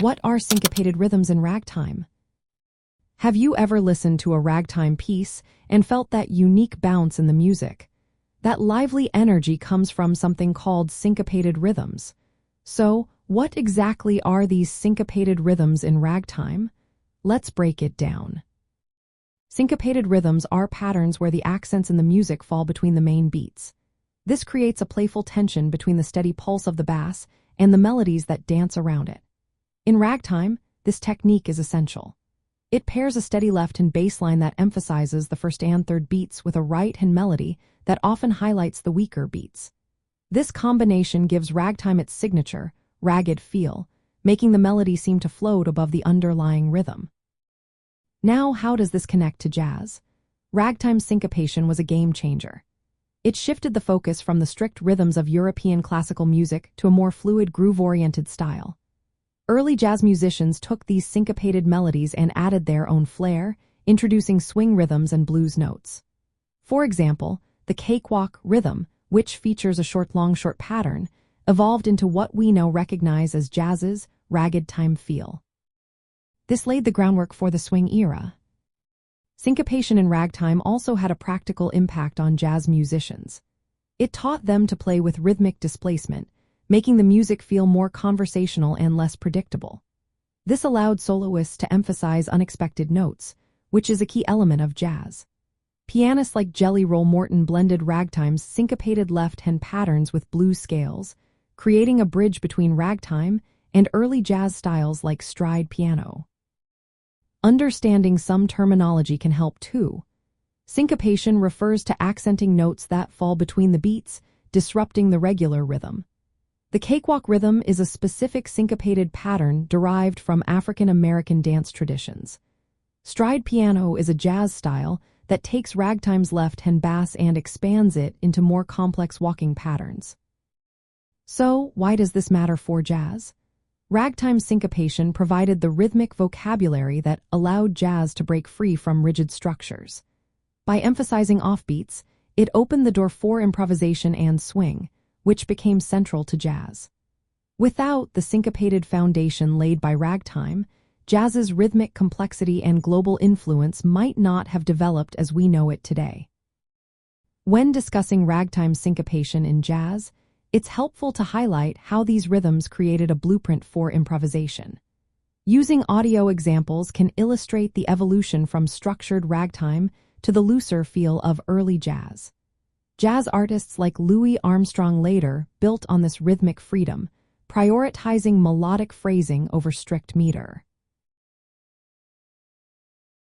What are syncopated rhythms in ragtime? Have you ever listened to a ragtime piece and felt that unique bounce in the music? That lively energy comes from something called syncopated rhythms. So, what exactly are these syncopated rhythms in ragtime? Let's break it down. Syncopated rhythms are patterns where the accents in the music fall between the main beats. This creates a playful tension between the steady pulse of the bass and the melodies that dance around it. In ragtime, this technique is essential. It pairs a steady left-hand bass line that emphasizes the first and third beats with a right-hand melody that often highlights the weaker beats. This combination gives ragtime its signature, ragged feel, making the melody seem to float above the underlying rhythm. Now, how does this connect to jazz? Ragtime syncopation was a game changer. It shifted the focus from the strict rhythms of European classical music to a more fluid, groove-oriented style. Early jazz musicians took these syncopated melodies and added their own flair, introducing swing rhythms and blues notes. For example, the cakewalk rhythm, which features a short-long-short pattern, evolved into what we now recognize as jazz's ragtime feel. This laid the groundwork for the swing era. Syncopation in ragtime also had a practical impact on jazz musicians. It taught them to play with rhythmic displacement, making the music feel more conversational and less predictable. This allowed soloists to emphasize unexpected notes, which is a key element of jazz. Pianists like Jelly Roll Morton blended ragtime's syncopated left-hand patterns with blues scales, creating a bridge between ragtime and early jazz styles like stride piano. Understanding some terminology can help too. Syncopation refers to accenting notes that fall between the beats, disrupting the regular rhythm. The cakewalk rhythm is a specific syncopated pattern derived from African American dance traditions. Stride piano is a jazz style that takes ragtime's left-hand bass and expands it into more complex walking patterns. So, why does this matter for jazz? Ragtime syncopation provided the rhythmic vocabulary that allowed jazz to break free from rigid structures. By emphasizing offbeats, it opened the door for improvisation and swing, which became central to jazz. Without the syncopated foundation laid by ragtime, jazz's rhythmic complexity and global influence might not have developed as we know it today. When discussing ragtime syncopation in jazz, it's helpful to highlight how these rhythms created a blueprint for improvisation. Using audio examples can illustrate the evolution from structured ragtime to the looser feel of early jazz. Jazz artists like Louis Armstrong later built on this rhythmic freedom, prioritizing melodic phrasing over strict meter.